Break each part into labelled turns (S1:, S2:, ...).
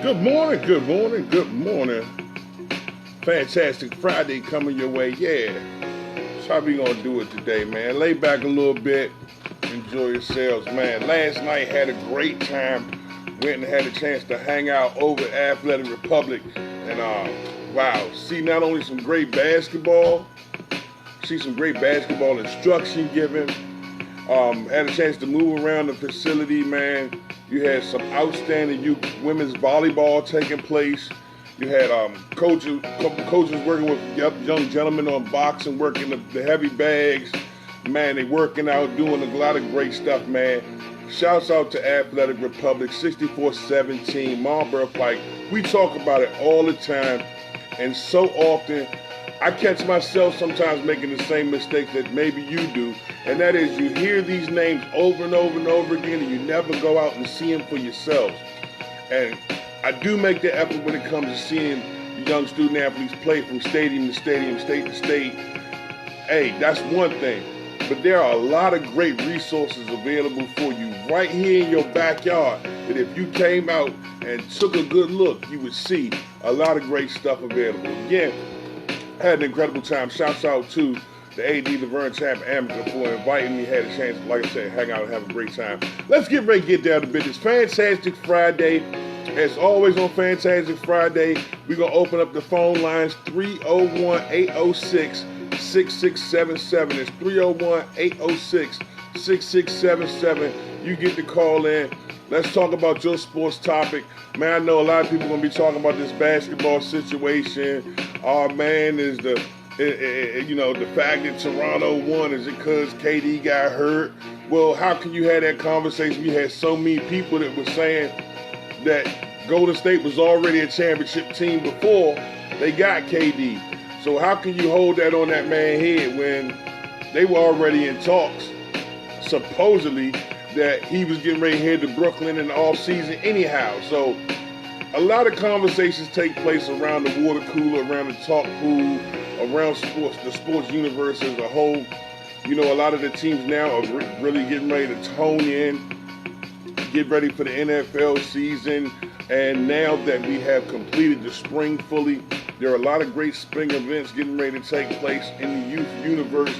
S1: Good morning, good morning, good morning. Fantastic Friday coming your way, yeah. So how we gonna do it today, man? Lay back a little bit, enjoy yourselves, man. Last night had a great time. Went and had a chance to hang out over at Athletic Republic, and wow, see not only some great basketball, see some great basketball instruction given. Had a chance to move around the facility, man. You had some outstanding youth women's volleyball taking place. You had couple coaches working with young gentlemen on boxing, working the heavy bags. Man, they working out, doing a lot of great stuff, man. Shouts out to Athletic Republic, 6417 Marlboro Pike. We talk about it all the time, and so often I catch myself sometimes making the same mistake that maybe you do, and that is you hear these names over and over and over again, and you never go out and see them for yourselves. And I do make the effort when it comes to seeing young student athletes play from stadium to stadium, state to state. Hey, that's one thing. But there are a lot of great resources available for you right here in your backyard that if you came out and took a good look, you would see a lot of great stuff available. Again, I had an incredible time. Shouts out to the AD, Laverne Champ Amica, for inviting me. Had a chance, like I said, hang out and have a great time. Let's get ready to get down to business. Fantastic Friday. As always on Fantastic Friday, we're going to open up the phone lines 301-806-6677. It's 301-806-6677. You get to call in. Let's talk about your sports topic. Man, I know a lot of people are going to be talking about this basketball situation. Oh, man, is the fact that Toronto won, is it because KD got hurt? Well, how can you have that conversation? We had so many people that were saying that Golden State was already a championship team before they got KD. So how can you hold that on that man's head when they were already in talks, supposedly, that he was getting ready to head to Brooklyn in the offseason anyhow? So a lot of conversations take place around the water cooler, around the talk pool, around sports, the sports universe as a whole. You know, a lot of the teams now are really getting ready to tone in, get ready for the NFL season. And now that we have completed the spring fully, there are a lot of great spring events getting ready to take place in the youth universe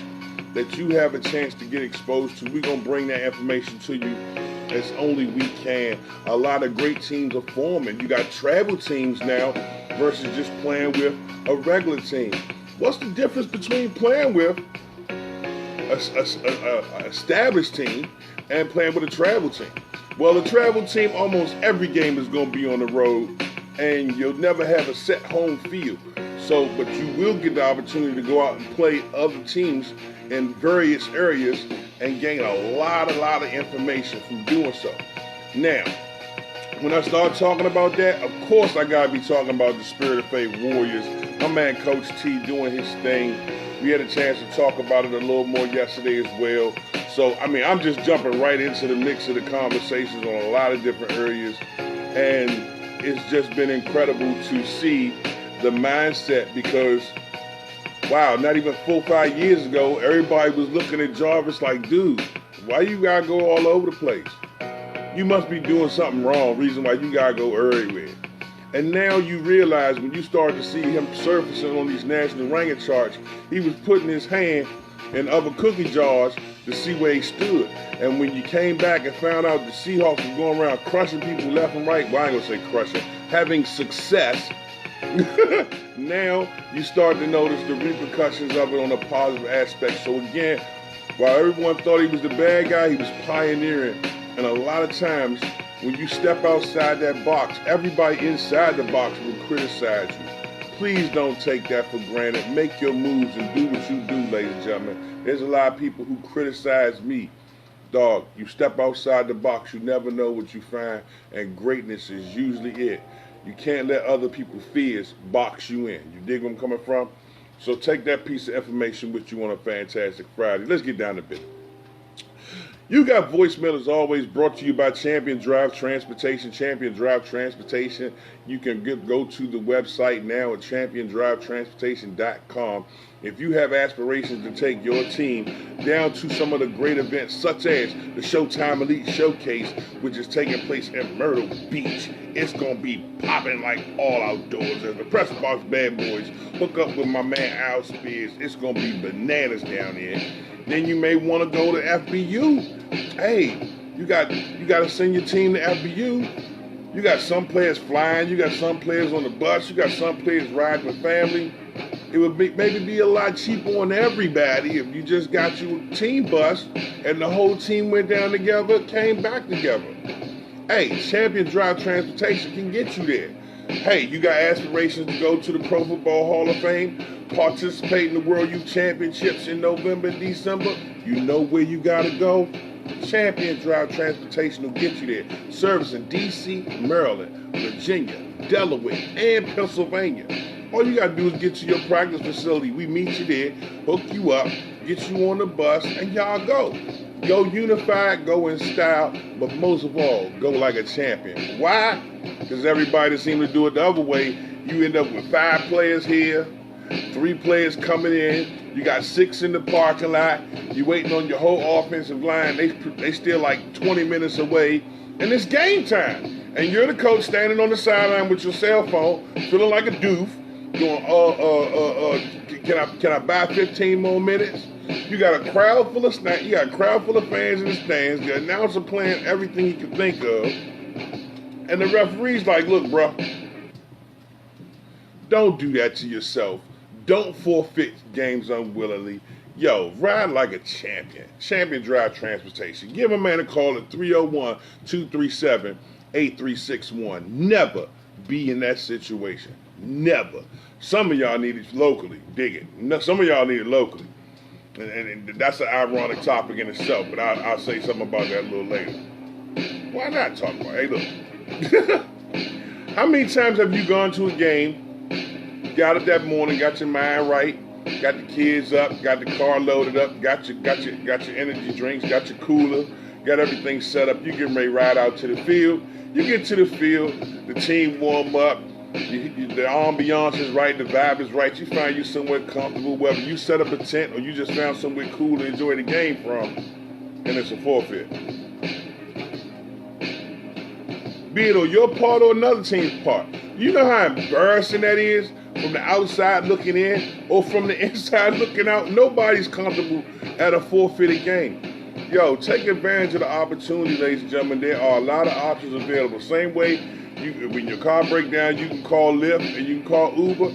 S1: that you have a chance to get exposed to. We're going to bring that information to you as only we can. A lot of great teams are forming. You got travel teams now versus just playing with a regular team. What's the difference between playing with an established team and playing with a travel team? Well, the travel team, almost every game is going to be on the road, and you'll never have a set home field. So, but you will get the opportunity to go out and play other teams in various areas and gain a lot of information from doing so. Now, when I start talking about that, of course I got to be talking about the Spirit of Faith Warriors. My man Coach T doing his thing. We had a chance to talk about it a little more yesterday as well. So, I mean, I'm just jumping right into the mix of the conversations on a lot of different areas. And it's just been incredible to see the mindset because, wow, not even 4 or 5 years ago, everybody was looking at Jarvis like, dude, why you got to go all over the place? You must be doing something wrong, reason why you got to go everywhere. And now you realize when you start to see him surfacing on these national ranking charts, he was putting his hand in other cookie jars to see where he stood. And when you came back and found out the Seahawks were going around crushing people left and right, well, I ain't gonna say crushing, having success, now you start to notice the repercussions of it on a positive aspect. So again, while everyone thought he was the bad guy, he was pioneering. And a lot of times, when you step outside that box, everybody inside the box will criticize you. Please don't take that for granted. Make your moves and do what you do, ladies and gentlemen. There's a lot of people who criticize me. Dog, you step outside the box, you never know what you find, and greatness is usually it. You can't let other people's fears box you in. You dig where I'm coming from? So take that piece of information with you on a Fantastic Friday. Let's get down to business. You Got Voicemail is always brought to you by Champion Drive Transportation. Champion Drive Transportation You can go to the website now at championdrivetransportation.com. If you have aspirations to take your team down to some of the great events, such as the Showtime Elite Showcase, which is taking place in Myrtle Beach, it's going to be popping like all outdoors. As the Press Box Bad Boys hook up with my man Al Spears, it's going to be bananas down there. Then you may want to go to FBU. Hey, you got to send your team to FBU. You got some players flying, you got some players on the bus, you got some players riding with family. It would maybe be a lot cheaper on everybody if you just got your team bus and the whole team went down together, came back together. Hey, Champion Drive Transportation can get you there. Hey, you got aspirations to go to the Pro Football Hall of Fame, participate in the World Youth Championships in November and December? You know where you got to go? Champion Drive Transportation will get you there. Service in D.C., Maryland, Virginia, Delaware, and Pennsylvania. All you got to do is get to your practice facility. We meet you there, hook you up, get you on the bus, and y'all go. Go unified, go in style, but most of all, go like a champion. Why? Because everybody seems to do it the other way. You end up with 5 players here, 3 players coming in. You got 6 in the parking lot. You waiting on your whole offensive line. They still like 20 minutes away, and it's game time. And you're the coach standing on the sideline with your cell phone, feeling like a doof, going, can I buy 15 more minutes? You got a crowd full of fans in the stands. The announcer playing everything he can think of, and the referee's like, look, bro, don't do that to yourself. Don't forfeit games unwillingly. Yo, ride like a champion. Champion Drive Transportation. Give a man a call at 301-237-8361. Never be in that situation. Never. Some of y'all need it locally. Dig it. Some of y'all need it locally. And that's an ironic topic in itself, but I'll say something about that a little later. Why not talk about it? Hey, look. How many times have you gone to a game, got up that morning, got your mind right, got the kids up, got the car loaded up, got your energy drinks, got your cooler, got everything set up, you getting ready to ride out to the field. You get to the field, the team warm up, the ambiance is right, the vibe is right, you find you somewhere comfortable, whether you set up a tent or you just found somewhere cool to enjoy the game from, and it's a forfeit. Be it on your part or another team's part. You know how embarrassing that is from the outside looking in or from the inside looking out? Nobody's comfortable at a forfeited game. Yo, take advantage of the opportunity, ladies and gentlemen. There are a lot of options available. Same way, when your car breaks down, you can call Lyft and you can call Uber.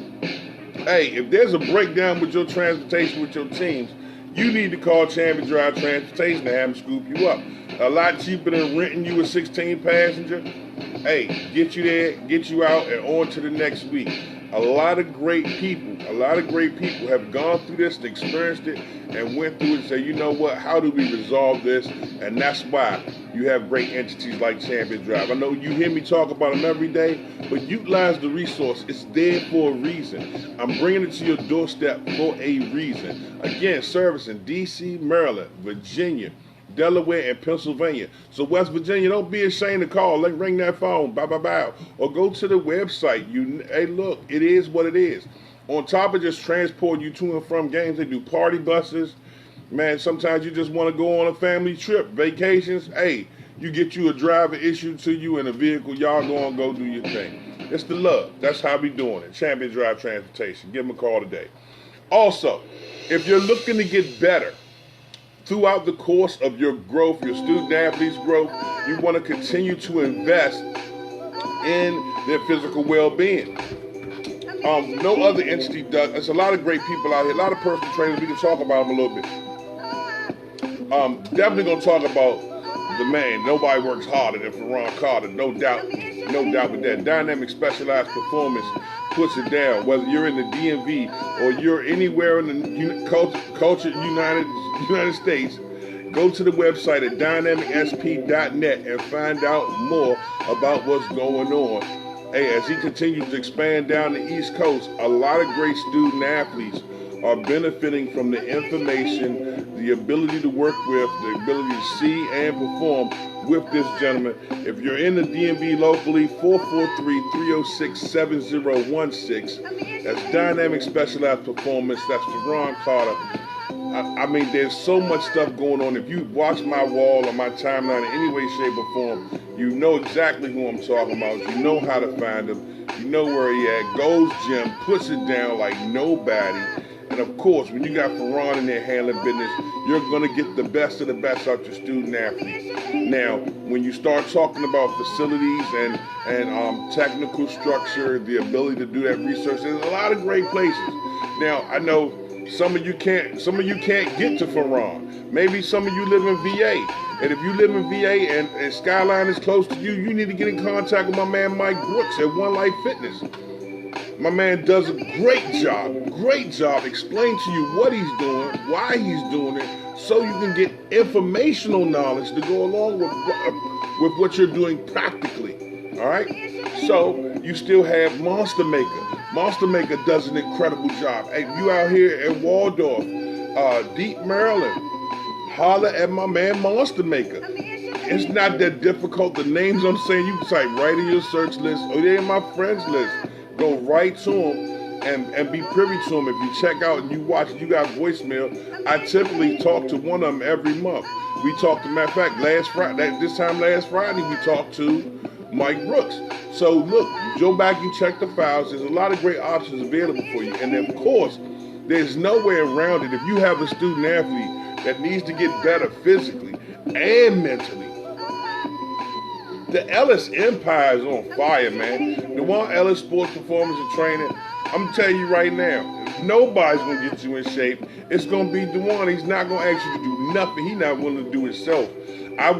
S1: Hey, if there's a breakdown with your transportation with your teams, you need to call Champion Drive Transportation to have them scoop you up. A lot cheaper than renting you a 16 passenger. Hey, get you there, get you out, and on to the next week. A lot of great people have gone through this and experienced it and went through it and say, you know what, how do we resolve this? And that's why you have great entities like Champion Drive. I know you hear me talk about them every day, but utilize the resource. It's there for a reason. I'm bringing it to your doorstep for a reason. Again, service in D.C., Maryland, Virginia, Delaware, and Pennsylvania. So West Virginia, don't be ashamed to call. Ring that phone, bow. Or go to the website. Hey, look, it is what it is. On top of just transporting you to and from games, they do party buses. Man, sometimes you just want to go on a family trip, vacations. Hey, you get you a driver issued to you in a vehicle. Y'all go do your thing. It's the love. That's how we doing it. Champion Drive Transportation. Give them a call today. Also, if you're looking to get better throughout the course of your growth, your student athlete's growth, you want to continue to invest in their physical well-being. No other entity does. There's a lot of great people out here, a lot of personal trainers. We can talk about them a little bit. Definitely going to talk about the man. Nobody works harder than Ferron Carter, no doubt with that. Dynamic Specialized Performance puts it down. Whether you're in the DMV or you're anywhere in the culture United States, go to the website at dynamicsp.net and find out more about what's going on. Hey, as he continues to expand down the East Coast, a lot of great student athletes are benefiting from the information, the ability to work with, the ability to see and perform with this gentleman. If you're in the DMV locally, 443-306-7016. That's Dynamic Specialized Performance. That's Ferron Carter. I mean, there's so much stuff going on. If you watch my wall or my timeline in any way, shape, or form, you know exactly who I'm talking about. You know how to find him. You know where he at. Goes gym, puts it down like nobody. And of course, when you got Ferron in there handling business, you're going to get the best of the best out your student athletes. Now, when you start talking about facilities and technical structure, the ability to do that research, there's a lot of great places. Now, I know some of you can't get to Ferron. Maybe some of you live in VA. And if you live in VA and Skyline is close to you, you need to get in contact with my man Mike Brooks at One Life Fitness. My man does a great job explaining to you what he's doing, why he's doing it, so you can get informational knowledge to go along with what you're doing practically. All right? So you still have Monster Maker. Monster Maker does an incredible job. Hey, you out here at Waldorf, Deep Maryland, holler at my man Monster Maker. It's not that difficult. The names I'm saying, you can type right in your search list, or they're in my friends list. Go right to them and be privy to them. If you check out and you watch, you got voicemail. I typically talk to one of them every month. We talked, matter of fact, last Friday, we talked to Mike Brooks. So look, you go back, you check the files. There's a lot of great options available for you. And of course, there's no way around it. If you have a student athlete that needs to get better physically and mentally, the Ellis Empire is on fire, man. The one Ellis Sports Performance and Training, I'm telling you right now, nobody's going to get you in shape. It's going to be DeJuan. He's not going to ask you to do nothing. He's not willing to do himself. I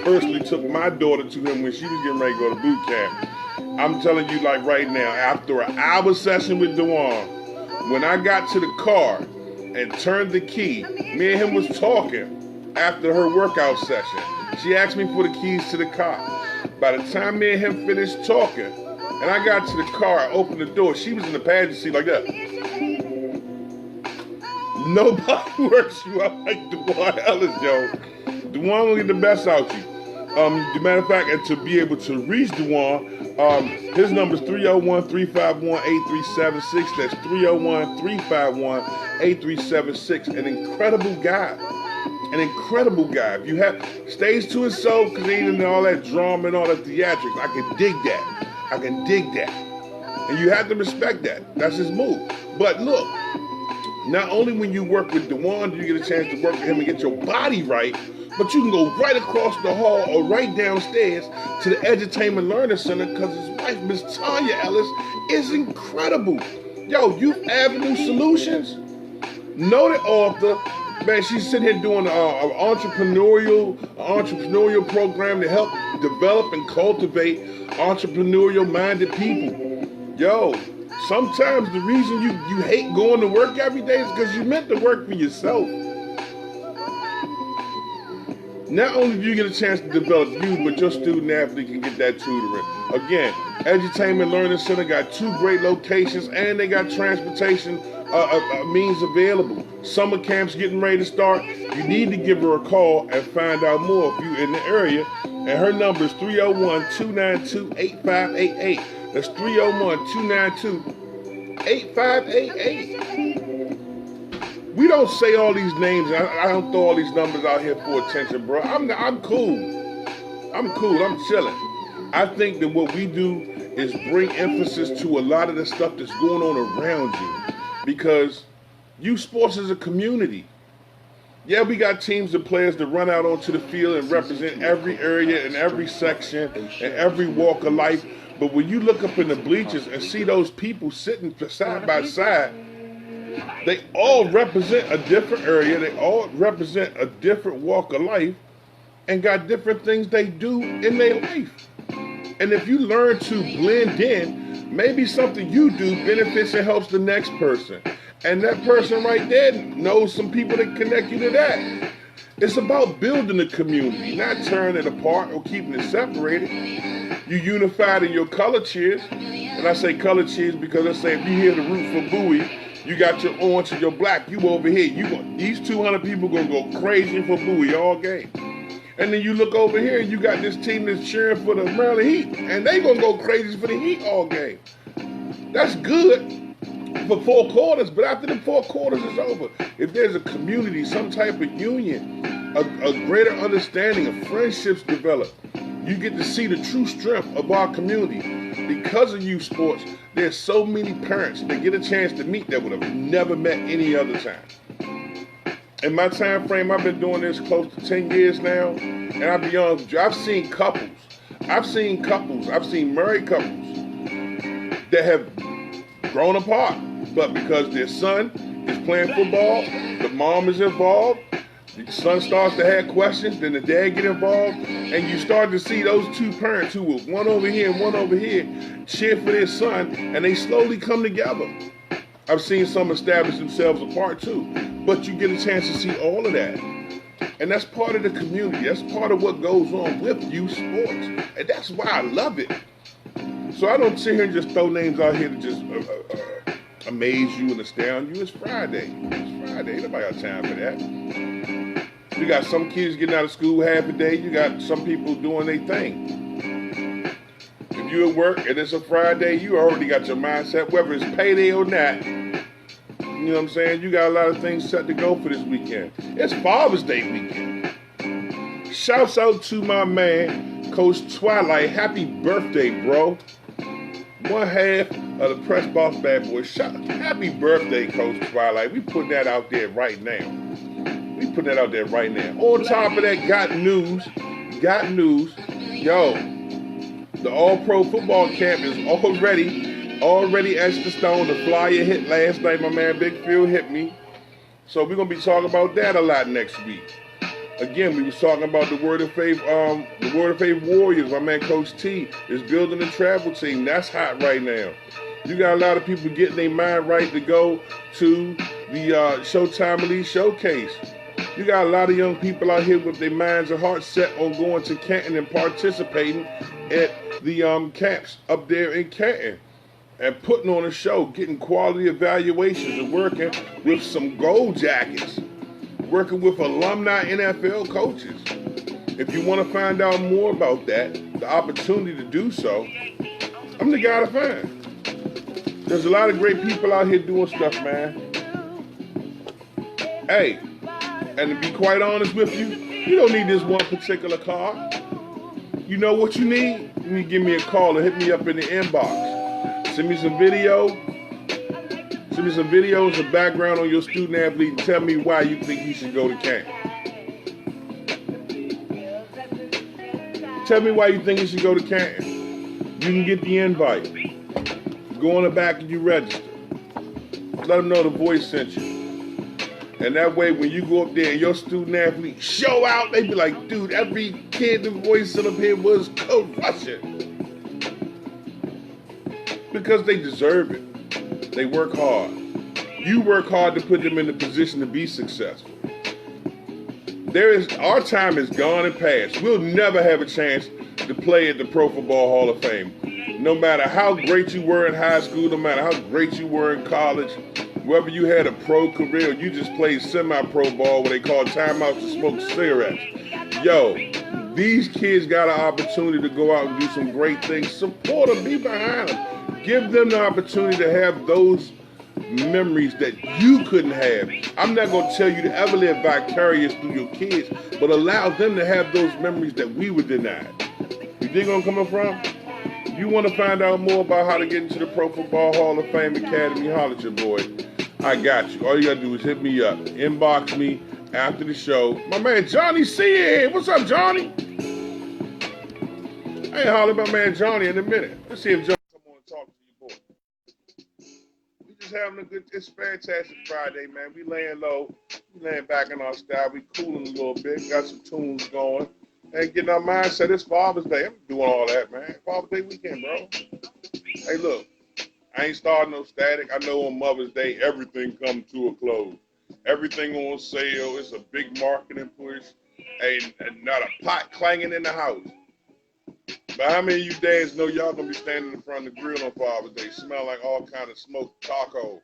S1: personally took my daughter to him when she was getting ready to go to boot camp. I'm telling you, like right now, after an hour session with DeJuan, when I got to the car and turned the key, me and him was talking after her workout session. She asked me for the keys to the car. By the time me and him finished talking, and I got to the car, I opened the door, she was in the passenger seat like that. Nobody works you out like DeJuan Ellis, yo. DeJuan will get the best out you. As a matter of fact, and to be able to reach DeJuan, his number is 301-351-8376. That's 301-351-8376. An incredible guy. If you have stays to himself because he ain't into all that drama and all that theatrics, I can dig that. And you have to respect that. That's his move. But look, not only when you work with DeJuan do you get a chance to work with him and get your body right, but you can go right across the hall or right downstairs to the Edutainment Learning Center because his wife, Miss Tanya Ellis, is incredible. Yo, Youth Avenue Solutions, noted author. Man, she's sitting here doing an entrepreneurial program to help develop and cultivate entrepreneurial-minded people. Yo, sometimes the reason you hate going to work every day is because you meant to work for yourself. Not only do you get a chance to develop you, but your student athlete can get that tutoring. Again, Edutainment Learning Center got 2 great locations, and they got transportation means available. Summer camp's getting ready to start. You need to give her a call and find out more if you're in the area. And her number is 301-292-8588. That's 301-292-8588. We don't say all these names. I don't throw all these numbers out here for attention, bro. I'm cool. I'm chilling. I think that what we do is bring emphasis to a lot of the stuff that's going on around you. Because youth sports is a community. Yeah, we got teams and players that run out onto the field and represent every area and every section and every walk of life. But when you look up in the bleachers and see those people sitting side by side, they all represent a different area. They all represent a different walk of life and got different things they do in their life. And if you learn to blend in, maybe something you do benefits and helps the next person. And that person right there knows some people that connect you to that. It's about building a community, not tearing it apart or keeping it separated. You unified in your color cheers. And I say color cheers because I say if you hear the root for Bowie, You got your orange and your black. You over here. These 200 people gonna go crazy for Bowie all game. And then you look over here and you got this team that's cheering for the Maryland Heat, and they gonna go crazy for the Heat all game. That's good for 4 quarters, but after the 4 quarters is over, if there's a community, some type of union, a greater understanding of friendships develop, you get to see the true strength of our community. Because of youth sports, there's so many parents that get a chance to meet that would have never met any other time. In my time frame, I've been doing this close to 10 years now, and I'll be honest with you, I've seen married couples that have grown apart, but because their son is playing football, the mom is involved, the son starts to have questions, then the dad get involved, and you start to see those 2 parents who were one over here and one over here cheer for their son, and they slowly come together. I've seen some establish themselves apart too, but you get a chance to see all of that. And that's part of the community. That's part of what goes on with youth sports. And that's why I love it. So I don't sit here and just throw names out here to just amaze you and astound you. It's Friday. It's Friday. Ain't nobody got time for that. You got some kids getting out of school half a day. You got some people doing their thing. If you're at work and it's a Friday, you already got your mindset, whether it's payday or not. You know what I'm saying? You got a lot of things set to go for this weekend. It's Father's Day weekend. Shouts out to my man, Coach Twilight. Happy birthday, bro. One half of the Press Boss Bad Boys. Happy birthday, Coach Twilight. We putting that out there right now. On top of that, got news. Yo, the All-Pro football camp is already etched in stone. The flyer hit last night. My man Big Phil hit me. So we're going to be talking about that a lot next week. Again, we was talking about the Word of Faith Warriors. My man Coach T is building a travel team. That's hot right now. You got a lot of people getting their mind right to go to the Showtime Elite Showcase. You got a lot of young people out here with their minds and hearts set on going to Canton and participating at the camps up there in Canton and putting on a show, getting quality evaluations and working with some gold jackets, working with alumni NFL coaches. If you want to find out more about that, the opportunity to do so, I'm the guy to find. There's a lot of great people out here doing stuff, man. Hey, and to be quite honest with you, you don't need this one particular car. You know what you need? You need to give me a call or hit me up in the inbox. Send me some video. Send me some videos and background on your student athlete and tell me why you think he should go to camp. Tell me why you think he should go to camp. You can get the invite. Go on the back and you register. Let them know the voice sent you. And that way, when you go up there and your student athlete show out, they be like, dude, every kid the voice sent up here was crushing. Because they deserve it. They work hard. You work hard to put them in the position to be successful. Our time is gone and past. We'll never have a chance to play at the Pro Football Hall of Fame. No matter how great you were in high school, no matter how great you were in college, whether you had a pro career or you just played semi-pro ball where they call timeouts to smoke cigarettes. Yo, these kids got an opportunity to go out and do some great things. Support them, be behind them. Give them the opportunity to have those memories that you couldn't have. I'm not going to tell you to ever live vicarious through your kids, but allow them to have those memories that we were denied. You dig where I'm coming from? If you want to find out more about how to get into the Pro Football Hall of Fame Academy, holler at your boy. I got you. All you got to do is hit me up. Inbox me after the show. My man Johnny C here. What's up, Johnny? I ain't hollering about man Johnny in a minute. Let's see if Johnny come on and talk to you, boy. We just having a good, it's fantastic Friday, man. We laying low. We laying back in our style. We cooling a little bit. Got some tunes going. And getting our mindset. It's Father's Day. I'm doing all that, man. Father's Day weekend, bro. Hey, look. I ain't starting no static. I know on Mother's Day, everything comes to a close. Everything on sale. It's a big marketing push. And not a pot clanging in the house. But how many of you dads know y'all going to be standing in front of the grill on Father's Day? Smell like all kind of smoked taco.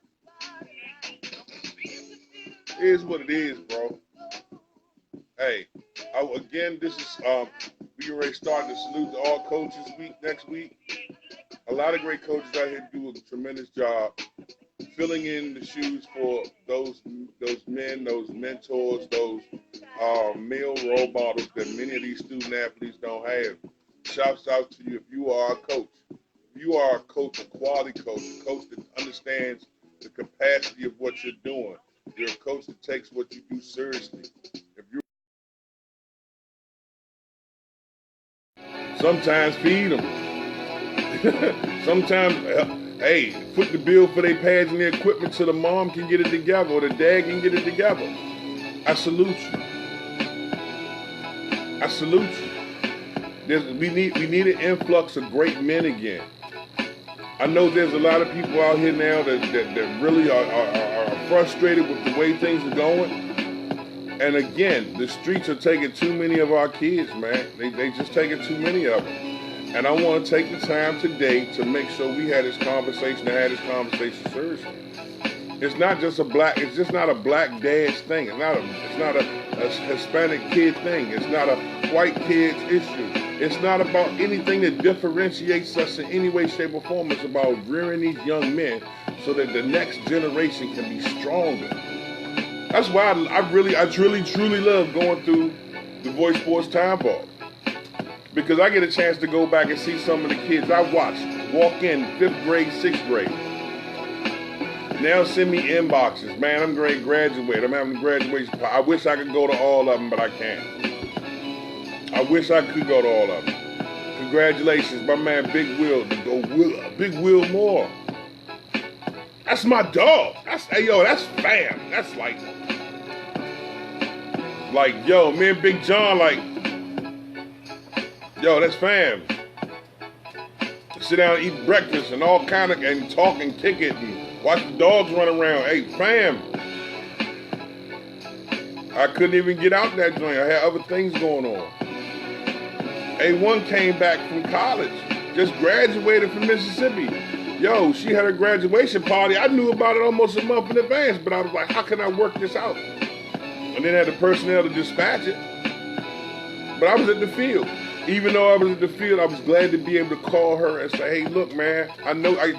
S1: is what it is, bro. Hey, again, this is we already starting to salute to all coaches week next week. A lot of great coaches out here do a tremendous job filling in the shoes for those men, those mentors, those male role models that many of these student athletes don't have. Shouts out to you if you are a coach. If you are a coach, a quality coach, a coach that understands the capacity of what you're doing. You're a coach that takes what you do seriously. If you sometimes feed them. Sometimes, hey, put the bill for their pads and their equipment so the mom can get it together or the dad can get it together. I salute you. I salute you. We need an influx of great men again. I know there's a lot of people out here now that really are frustrated with the way things are going. And again, the streets are taking too many of our kids, man. They just taking too many of them. And I want to take the time today to make sure we had this conversation seriously. It's not just it's just not a black dad's thing. It's not a Hispanic kid thing. It's not a white kid's issue. It's not about anything that differentiates us in any way, shape, or form. It's about rearing these young men so that the next generation can be stronger. That's why I truly love going through the Voice Sports Time Ball. Because I get a chance to go back and see some of the kids I watched walk in 5th grade, 6th grade. Now send me inboxes. Man, I'm going to graduate. I'm having a graduation. I wish I could go to all of them, but I can't. I wish I could go to all of them. Congratulations, my man Big Will Moore. That's my dog. That's fam. That's like yo, me and Big John, yo, that's fam. Sit down and eat breakfast and all kind of, and talk and kick it and watch the dogs run around. Hey, fam. I couldn't even get out that joint. I had other things going on. A1 came back from college, just graduated from Mississippi. Yo, she had a graduation party. I knew about it almost a month in advance, but I was like, how can I work this out? And then had the personnel to dispatch it. But I was at the field. Even though I was at the field, I was glad to be able to call her and say, hey, look, man,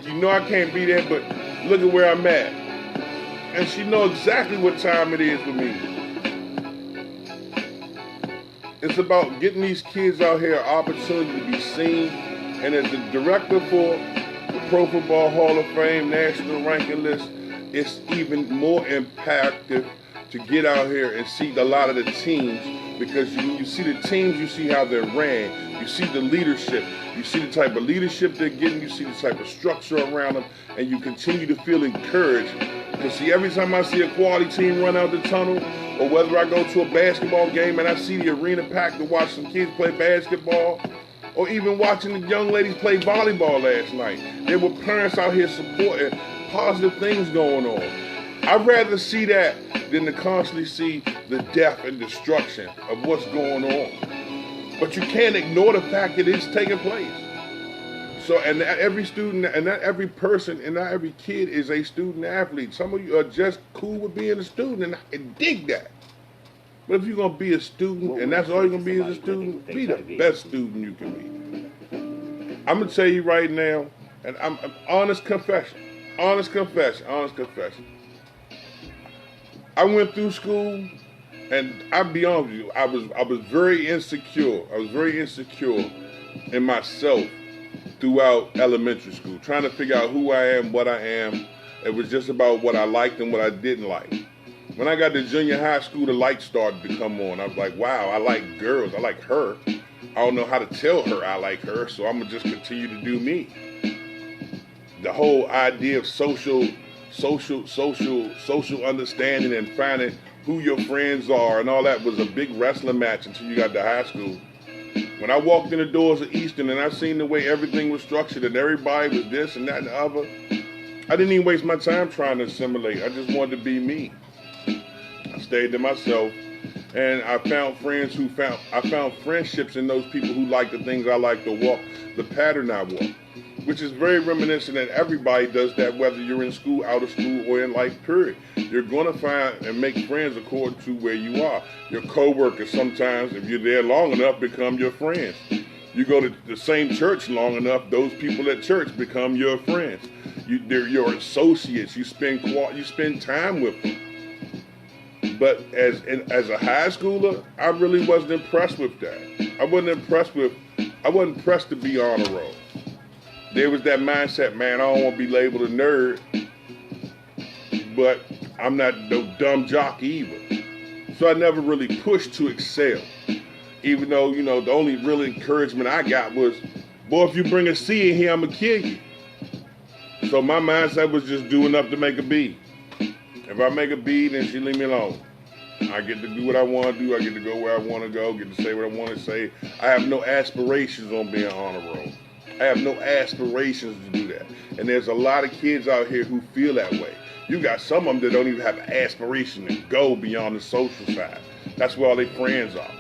S1: you know I can't be there, but look at where I'm at. And she knows exactly what time it is for me. It's about getting these kids out here an opportunity to be seen. And as the director for the Pro Football Hall of Fame National Ranking List, it's even more impactful to get out here and see a lot of the teams, because when you see the teams, you see how they're ran, you see the leadership, you see the type of leadership they're getting, you see the type of structure around them, and you continue to feel encouraged. Because see, every time I see a quality team run out the tunnel, or whether I go to a basketball game and I see the arena packed to watch some kids play basketball, or even watching the young ladies play volleyball last night, there were parents out here supporting positive things going on. I'd rather see that than to constantly see the death and destruction of what's going on. But you can't ignore the fact that it's taking place. So, and not every student, and not every person, and not every kid is a student athlete. Some of you are just cool with being a student, and I dig that. But if you're going to be a student, and that's all you're going to be as a student, be the best student you can be. I'm going to tell you right now, and I'm honest confession. I went through school, and I'll be honest with you, I was very insecure. I was very insecure in myself throughout elementary school, trying to figure out who I am, what I am. It was just about what I liked and what I didn't like. When I got to junior high school, the lights started to come on. I was like, wow, I like girls. I like her. I don't know how to tell her I like her, so I'm going to just continue to do me. The whole idea of social understanding and finding who your friends are and all that was a big wrestling match until you got to high school. When I walked in the doors of Eastern and I seen the way everything was structured and everybody was this and that and the other, I didn't even waste my time trying to assimilate. I just wanted to be me. I stayed to myself, and I found friendships in those people who like the things I like to walk, the pattern I walk. which is very reminiscent that everybody does that, whether you're in school, out of school, or in life, period. You're going to find and make friends according to where you are. Your co-workers sometimes, if you're there long enough, become your friends. You go to the same church long enough, those people at church become your friends. They're your associates. You spend time with them. But as a high schooler, I really wasn't impressed with that. I wasn't impressed to be on a roll. There was that mindset, man, I don't want to be labeled a nerd, but I'm not no dumb jock either. So I never really pushed to excel. Even though, the only real encouragement I got was, boy, if you bring a C in here, I'm going to kill you. So my mindset was just do enough to make a B. If I make a B, then she leave me alone. I get to do what I want to do. I get to go where I want to go, get to say what I want to say. I have no aspirations on being on a roll. I have no aspirations to do that. And there's a lot of kids out here who feel that way. You got some of them that don't even have an aspiration to go beyond the social side. That's where all their friends are.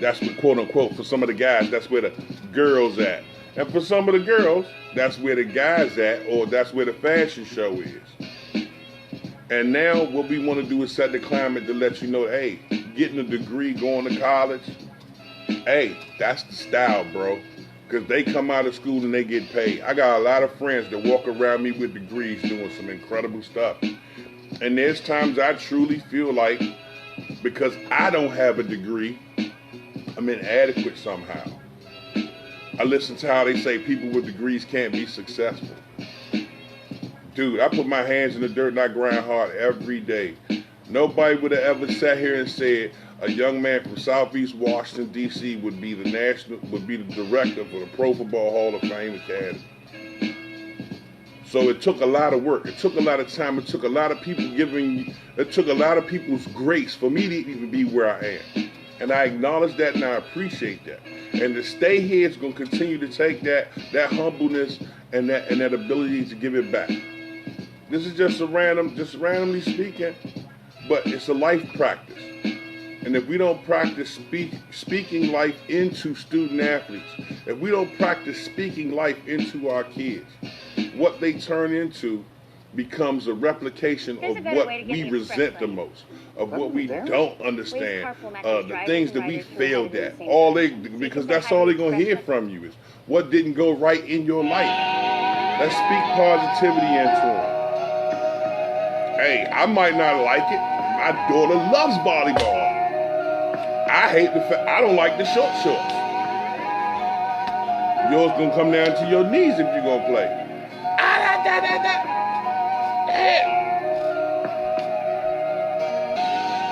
S1: That's what, quote unquote, for some of the guys, that's where the girls at. And for some of the girls, that's where the guys at, or that's where the fashion show is. And now what we want to do is set the climate to let you know, hey, getting a degree, going to college, hey, that's the style, bro. Because they come out of school and they get paid. I got a lot of friends that walk around me with degrees doing some incredible stuff. And there's times I truly feel like, because I don't have a degree, I'm inadequate somehow. I listen to how they say people with degrees can't be successful. Dude, I put my hands in the dirt and I grind hard every day. Nobody would have ever sat here and said a young man from Southeast Washington, D.C. would be the director for the Pro Football Hall of Fame Academy. So it took a lot of work. It took a lot of time. It took a lot of people's grace for me to even be where I am. And I acknowledge that and I appreciate that. And to stay here is going to continue to take that humbleness and that ability to give it back. This is just randomly speaking, but it's a life practice. And if we don't practice speaking life into student athletes, if we don't practice speaking life into our kids, what they turn into becomes a replication of what we resent the most, of what we don't understand, the things that we failed at. Because that's all they're going to hear from you is what didn't go right in your life. Let's speak positivity into them. Hey, I might not like it. My daughter loves volleyball. I hate the fact I don't like the short shorts. Yours gonna come down to your knees if you're gonna play.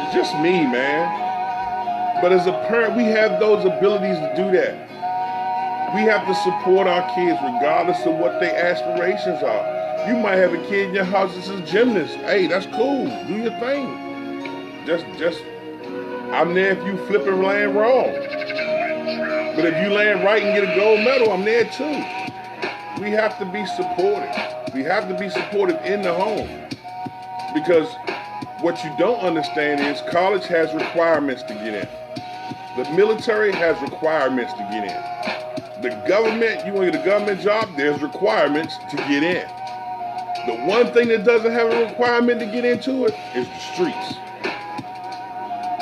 S1: It's just me, man. But as a parent, we have those abilities to do that. We have to support our kids regardless of what their aspirations are. You might have a kid in your house that's a gymnast. Hey, that's cool. Do your thing. Just I'm there if you flip and land wrong. But if you land right and get a gold medal, I'm there too. We have to be supportive. We have to be supportive in the home. Because what you don't understand is college has requirements to get in. The military has requirements to get in. The government, you want to get a government job, there's requirements to get in. The one thing that doesn't have a requirement to get into it is the streets.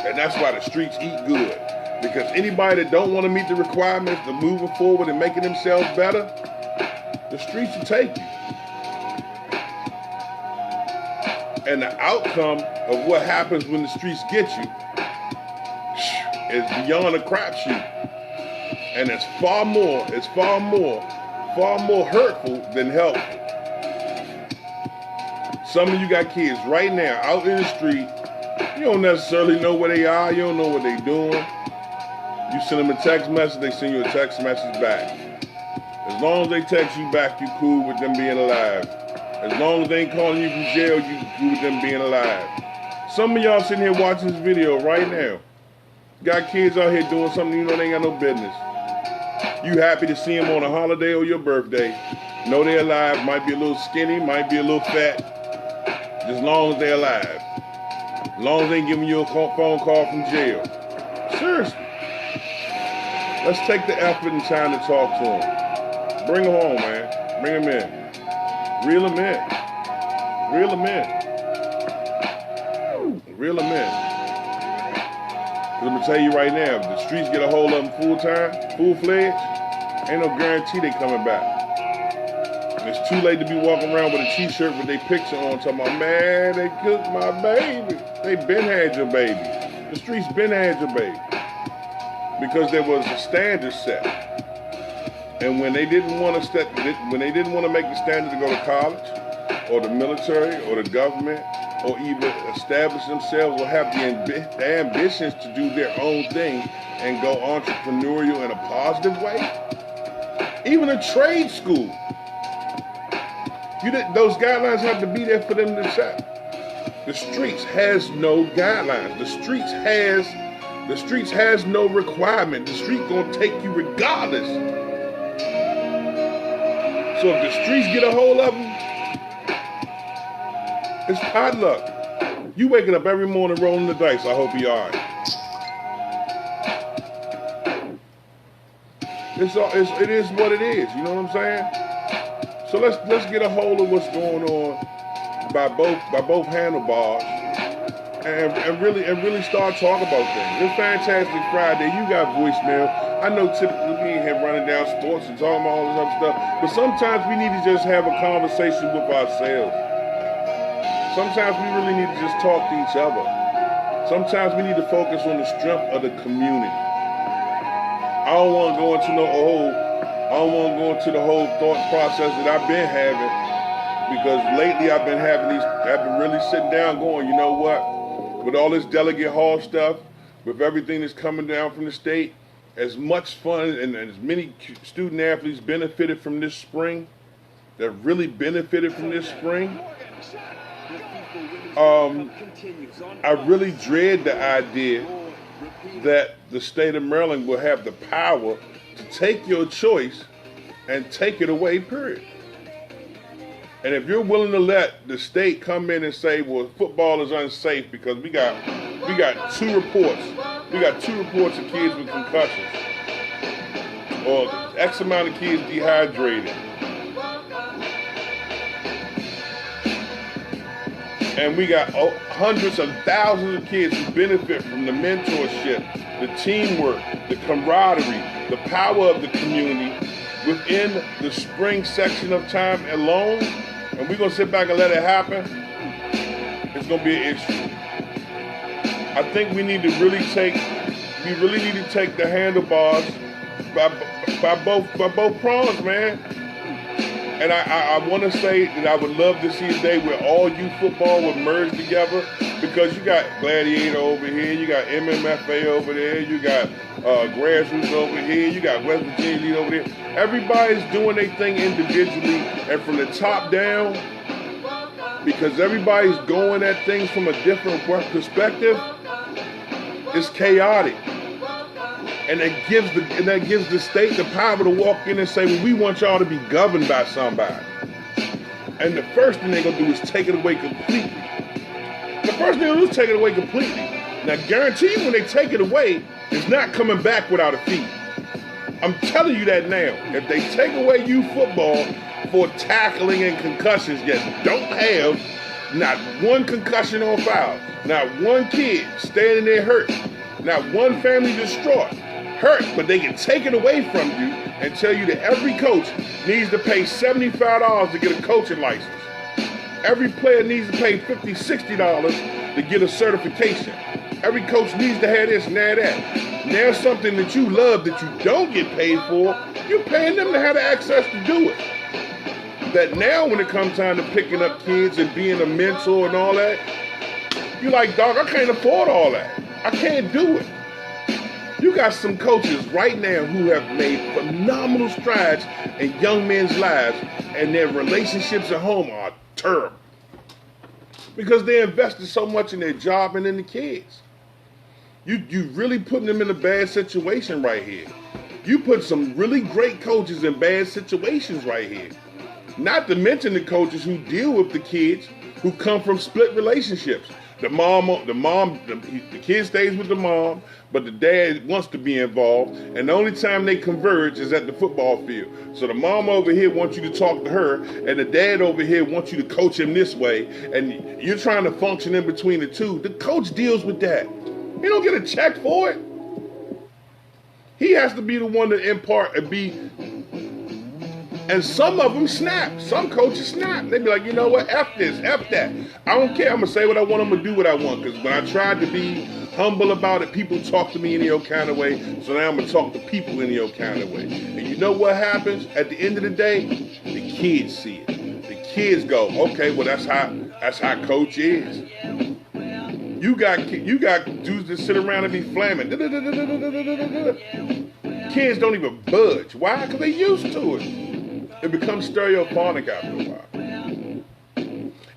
S1: And that's why the streets eat good. Because anybody that don't want to meet the requirements of moving forward and making themselves better, the streets will take you. And the outcome of what happens when the streets get you is beyond a crapshoot. And it's far more hurtful than helpful. Some of you got kids right now out in the street. You don't necessarily know where they are. You don't know what they're doing. You send them a text message, they send you a text message back. As long as they text you back, you cool with them being alive. As long as they ain't calling you from jail, you cool with them being alive. Some of y'all sitting here watching this video right now. Got kids out here doing something you know they ain't got no business. You happy to see them on a holiday or your birthday. Know they're alive, might be a little skinny, might be a little fat. As long as they're alive. As long as they ain't giving you a phone call from jail. Seriously. Let's take the effort and time to talk to them. Bring them home, man. Bring them in. Reel them in. Reel them in. Reel them in. I'm going to tell you right now, if the streets get a hold of them full-time, full-fledged, ain't no guarantee they coming back. And it's too late to be walking around with a t-shirt with their picture on talking about, man, they cooked my baby. They been had your baby. The streets been had your baby. Because there was a standard set. And when they didn't want to make the standard to go to college, or the military, or the government, or even establish themselves, or have the ambitions to do their own thing and go entrepreneurial in a positive way, even a trade school, those guidelines have to be there for them to set. The streets has no guidelines. The streets has no requirement. The street gonna take you regardless. So if the streets get a hold of them, it's potluck. You waking up every morning rolling the dice. I hope you are. It is what it is. You know what I'm saying? So let's get a hold of what's going on by both handlebars and really start talking about things. It's Fantastic Friday. You got voicemail. I know typically we ain't here running down sports and talking about all this other stuff, but sometimes we need to just have a conversation with ourselves. Sometimes we really need to just talk to each other. Sometimes we need to focus on the strength of the community. I don't want to go into the whole thought process that I've been having, because lately I've been really sitting down going, you know what? With all this delegate hall stuff, with everything that's coming down from the state, as much fun and as many student athletes benefited from this spring, that really benefited from this spring, I really dread the idea that the state of Maryland will have the power to take your choice and take it away, period. And if you're willing to let the state come in and say, well, football is unsafe because we got 2 reports. We got 2 reports of kids with concussions, or X amount of kids dehydrated. And we got hundreds of thousands of kids who benefit from the mentorship, the teamwork, the camaraderie, the power of the community within the spring section of time alone. And we're going to sit back and let it happen. It's going to be an issue. I think we need to really take the handlebars by both prongs, man. And I want to say that I would love to see a day where all youth football would merge together, because you got Gladiator over here, you got MMFA over there, you got Grassroots over here, you got West Virginia Elite over there. Everybody's doing their thing individually and from the top down, because everybody's going at things from a different perspective. It's chaotic. And that gives the state the power to walk in and say, well, we want y'all to be governed by somebody. And the first thing they're going to do is take it away completely. Now, guarantee when they take it away, it's not coming back without a fee. I'm telling you that now. If they take away youth football for tackling and concussions, yet don't have not one concussion on file, not one kid standing there hurt, not one family distraught, hurt, but they can take it away from you and tell you that every coach needs to pay $75 to get a coaching license. Every player needs to pay $50, $60 to get a certification. Every coach needs to have this and have that. Now something that you love that you don't get paid for, you're paying them to have the access to do it. That now when it comes time to picking up kids and being a mentor and all that, you're like, dog, I can't afford all that. I can't do it. You got some coaches right now who have made phenomenal strides in young men's lives, and their relationships at home are terrible because they invested so much in their job and in the kids. You really putting them in a bad situation right here. You put some really great coaches in bad situations right here. Not to mention the coaches who deal with the kids who come from split relationships. The kid stays with the mom, but the dad wants to be involved, and the only time they converge is at the football field. So the mom over here wants you to talk to her, and the dad over here wants you to coach him this way, and you're trying to function in between the two. The coach deals with that. He don't get a check for it. He has to be the one to impart and be. And some of them snap. Some coaches snap. They be like, you know what? F this, F that. I don't care. I'm going to say what I want. I'm going to do what I want. Because when I tried to be humble about it, people talk to me any old kind of way. So now I'm going to talk to people any old kind of way. And you know what happens? At the end of the day, the kids see it. The kids go, okay, well, that's how coach is. You got dudes that sit around and be flaming. Kids don't even budge. Why? Because they're used to it. It becomes stereophonic after a while.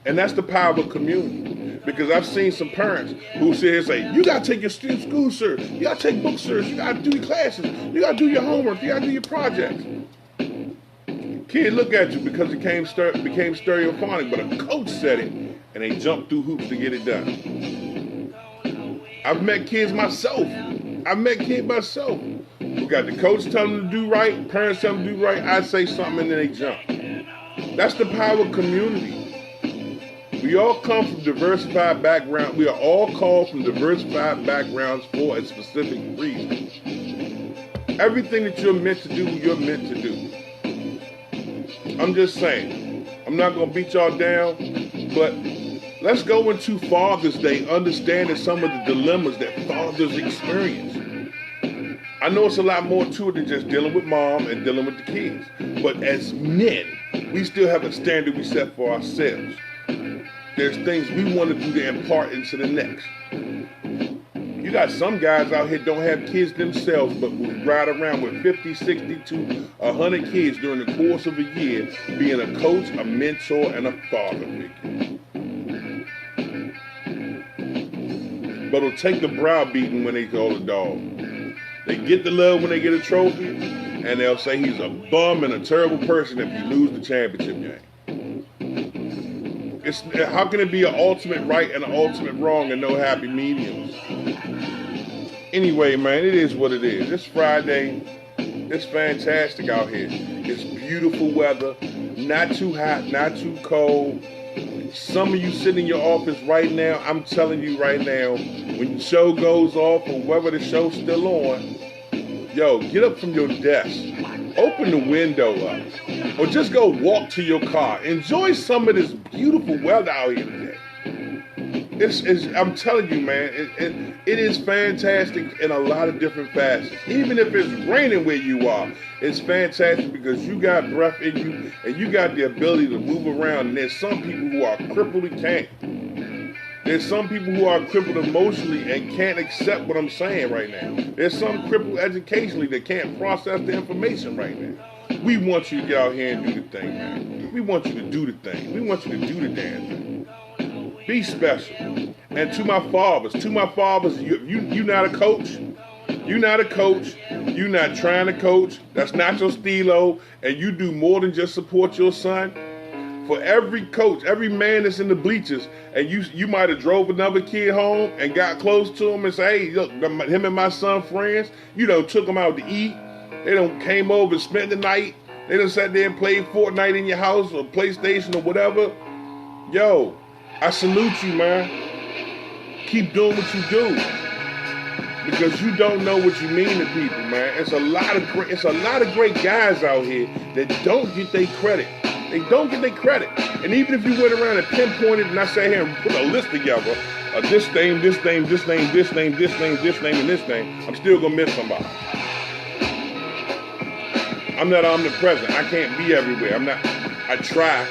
S1: And that's the power of community. Because I've seen some parents who sit here and say, you got to take your school serious. You got to take books serious. You got to do your classes. You got to do your homework. You got to do your projects. Kids look at you because it became stereophonic. But a coach said it, and they jumped through hoops to get it done. I've met kids myself. We got the coach telling them to do right, parents telling them to do right, I say something and then they jump. That's the power of community. We all come from diversified backgrounds. We are all called from diversified backgrounds for a specific reason. Everything that you're meant to do, you're meant to do. I'm just saying. I'm not going to beat y'all down, but let's go into Father's Day understanding some of the dilemmas that fathers experience. I know it's a lot more to it than just dealing with mom and dealing with the kids. But as men, we still have a standard we set for ourselves. There's things we want to do to impart into the next. You got some guys out here don't have kids themselves, but will ride around with 50, 60 to 100 kids during the course of a year, being a coach, a mentor, and a father figure. But it'll take the browbeating when they call a dog. They get the love when they get a trophy, and they'll say he's a bum and a terrible person if you lose the championship game. How can it be an ultimate right and an ultimate wrong and no happy mediums? Anyway, man, it is what it is. It's Friday. It's fantastic out here. It's beautiful weather. Not too hot, not too cold. Some of you sitting in your office right now, I'm telling you right now, when the show goes off or whether the show's still on, yo, get up from your desk. Open the window up. Or just go walk to your car. Enjoy some of this beautiful weather out here today. I'm telling you, man, it is fantastic in a lot of different facets. Even if it's raining where you are, it's fantastic because you got breath in you and you got the ability to move around. And there's some people who are crippled and can't. There's some people who are crippled emotionally and can't accept what I'm saying right now. There's some crippled educationally that can't process the information right now. We want you to get out here and do the thing, man. We want you to do the thing. We want you to do the damn thing. Be special. And to my fathers, you not a coach. You're not a coach. You're not trying to coach. That's not your stilo. And you do more than just support your son. For every coach, every man that's in the bleachers, and you might have drove another kid home and got close to him and say, hey, look, him and my son friends, took them out to eat. They done came over and spent the night. They done sat there and played Fortnite in your house or PlayStation or whatever. Yo, I salute you, man. Keep doing what you do. Because you don't know what you mean to people, man. It's a lot of great guys out here that don't get their credit. They don't get their credit. And even if you went around and pinpointed and I sat here and put a list together of this name, this name, this name, this name, this name, this name, and this name, I'm still gonna miss somebody. I'm not omnipresent. I can't be everywhere. I try.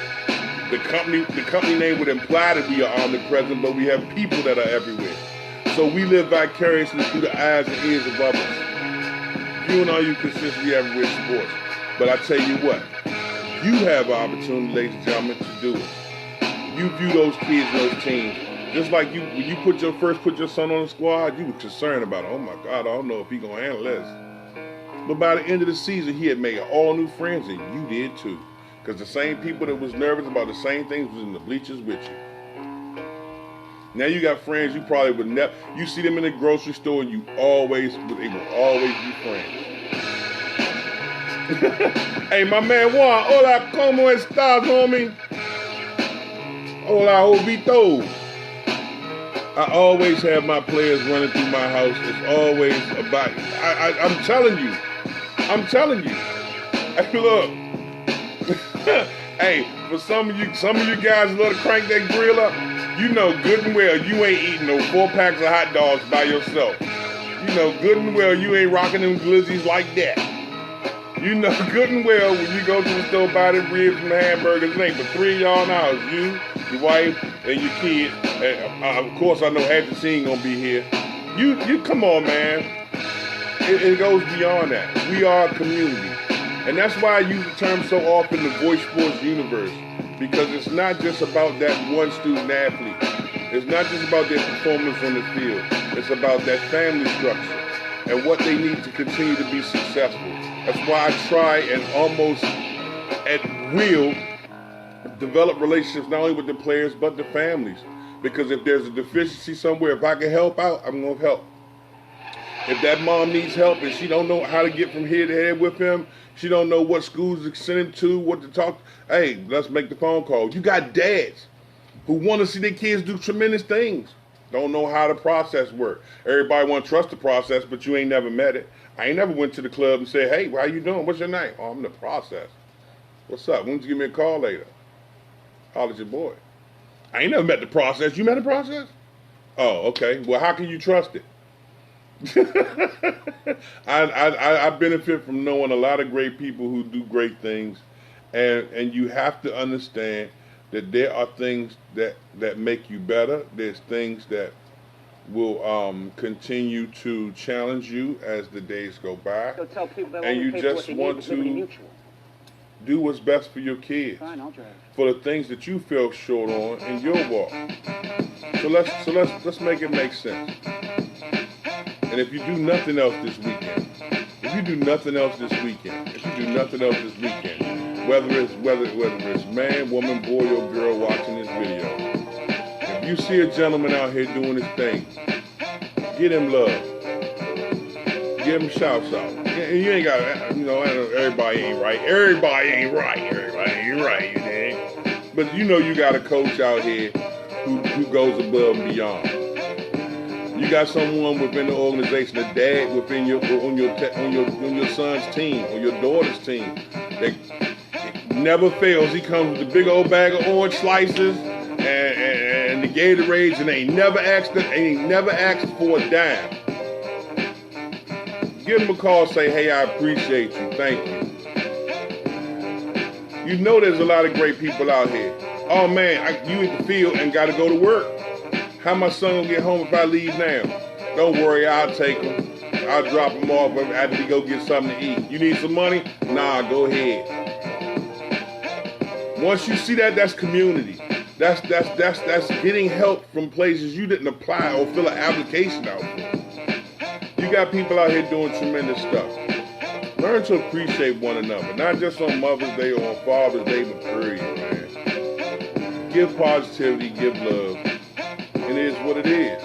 S1: The company name would imply to be an omnipresent, but we have people that are everywhere. So we live vicariously through the eyes and ears of others. You and all you consistently everywhere in sports. But I tell you what, you have an opportunity, ladies and gentlemen, to do it. You view those kids and those teams. Just like when you put your son on the squad, you were concerned about, oh my God, I don't know if he's going to handle this. But by the end of the season, he had made all new friends, and you did too. Because the same people that was nervous about the same things was in the bleachers with you. Now you got friends you probably would never, you see them in the grocery store and they will always be friends. Hey, my man Juan, hola, ¿cómo estás, homie? Hola, Obito. I always have my players running through my house. It's always about, I'm telling you. Hey, look. Hey, for some of you guys love to crank that grill up, you know good and well you ain't eating no 4 packs of hot dogs by yourself. You know good and well you ain't rocking them glizzies like that. You know good and well when you go to the store buy them ribs and the hamburgers, it ain't but 3 of y'all in the house. You, your wife, and your kid. And, of course, I know half the scene gonna be here. You come on, man. It goes beyond that. We are a community. And that's why I use the term so often, the Voice Sports universe. Because it's not just about that one student athlete. It's not just about their performance on the field. It's about that family structure and what they need to continue to be successful. That's why I try and almost at will develop relationships not only with the players but the families. Because if there's a deficiency somewhere, if I can help out, I'm going to help. If that mom needs help and she don't know how to get from here to here with him, she don't know what schools to send him to, what to talk, hey, let's make the phone call. You got dads who want to see their kids do tremendous things. Don't know how the process works. Everybody want to trust the process, but you ain't never met it. I ain't never went to the club and said, hey, how you doing? What's your name? Oh, I'm the process. What's up? Why don't you give me a call later? Holler at your boy. I ain't never met the process. You met the process? Oh, okay. Well, how can you trust it? I benefit from knowing a lot of great people who do great things, and you have to understand that there are things that make you better. There's things that will continue to challenge you as the days go by,
S2: tell people that
S1: and you just want to do what's best for your kids.
S2: Fine, I'll drive.
S1: For the things that you fell short on in your walk. So let's make it make sense. And if you do nothing else this weekend, whether it's man, woman, boy, or girl watching this video, if you see a gentleman out here doing his thing, get him love. Give him shouts out. You ain't got, everybody ain't right. You know. But you know you got a coach out here who goes above and beyond. You got someone within the organization, a dad within on your son's team or your daughter's team that never fails. He comes with a big old bag of orange slices and the Gatorades, and ain't never asked for a dime. Give him a call, say, hey, I appreciate you, thank you. You know there's a lot of great people out here. Oh man, you at the field and got to go to work. How my son gonna get home if I leave now? Don't worry, I'll take him. I'll drop him off after we go get something to eat. You need some money? Nah, go ahead. Once you see that, that's community. That's getting help from places you didn't apply or fill an application out for. You got people out here doing tremendous stuff. Learn to appreciate one another, not just on Mother's Day or on Father's Day, but period, man. Give positivity, give love. It is what it is.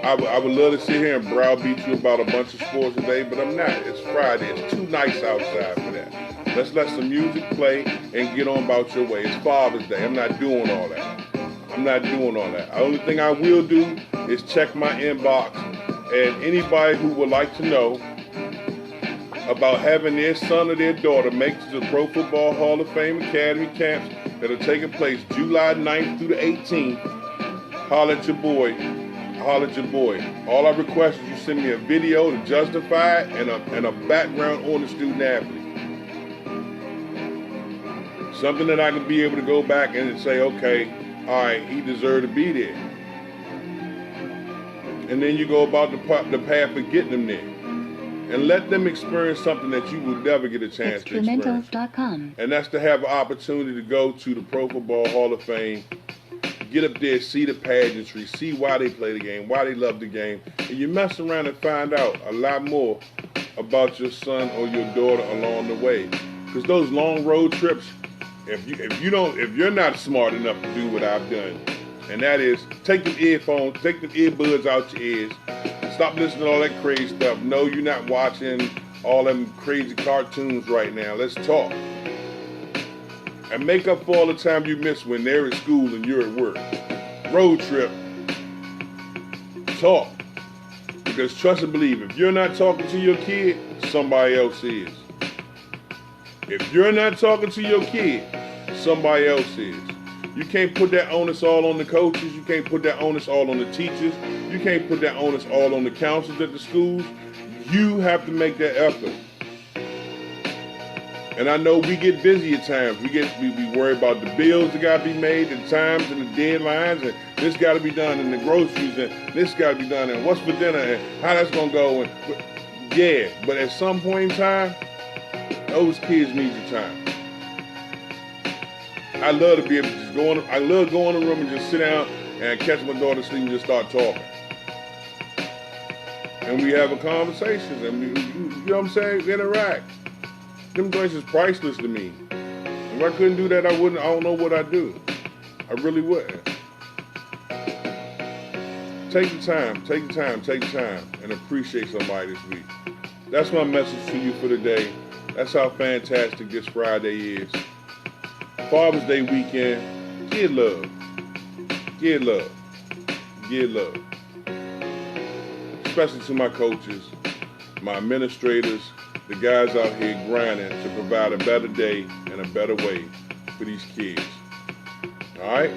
S1: I would love to sit here and browbeat you about a bunch of sports today, but I'm not. It's Friday. It's too nice outside for that. Let's let some music play and get on about your way. It's Father's Day. I'm not doing all that. The only thing I will do is check my inbox, and anybody who would like to know about having their son or their daughter make it to the Pro Football Hall of Fame Academy camps that are taking place July 9th through the 18th, holler at your boy. All I request is you send me a video to justify it and a background on the student athlete. Something that I can be able to go back and say, okay, all right, he deserved to be there. And then you go about the path of getting them there. And let them experience something that you will never get a chance to experience. And that's to have an opportunity to go to the Pro Football Hall of Fame, get up there, see the pageantry, see why they play the game, why they love the game. And you mess around and find out a lot more about your son or your daughter along the way. Because those long road trips, if you're not smart enough to do what I've done, and that is take the earphones, take the earbuds out your ears, stop listening to all that crazy stuff. No, you're not watching all them crazy cartoons right now. Let's talk. And make up for all the time you miss when they're at school and you're at work. Road trip. Talk. Because trust and believe, if you're not talking to your kid, somebody else is. If you're not talking to your kid, somebody else is. You can't put that onus all on the coaches. You can't put that onus all on the teachers. You can't put that onus all on the counselors at the schools. You have to make that effort. And I know we get busy at times. We worry about the bills that got to be made, the times and the deadlines, and this got to be done, and the groceries, and this got to be done, and what's for dinner, and how that's gonna go. But at some point in time, those kids need your time. I love to be able to just go in. I love going in the room and just sit down and catch my daughter sleep and just start talking. And we have a conversation, and you know what I'm saying? We interact. Them joints is priceless to me. If I couldn't do that, I don't know what I'd do. I really wouldn't. Take the time, and appreciate somebody this week. That's my message to you for today. That's how fantastic this Friday is. Father's Day weekend, give love. Give love. Give love. Especially to my coaches, my administrators, the guys out here grinding to provide a better day and a better way for these kids. All right?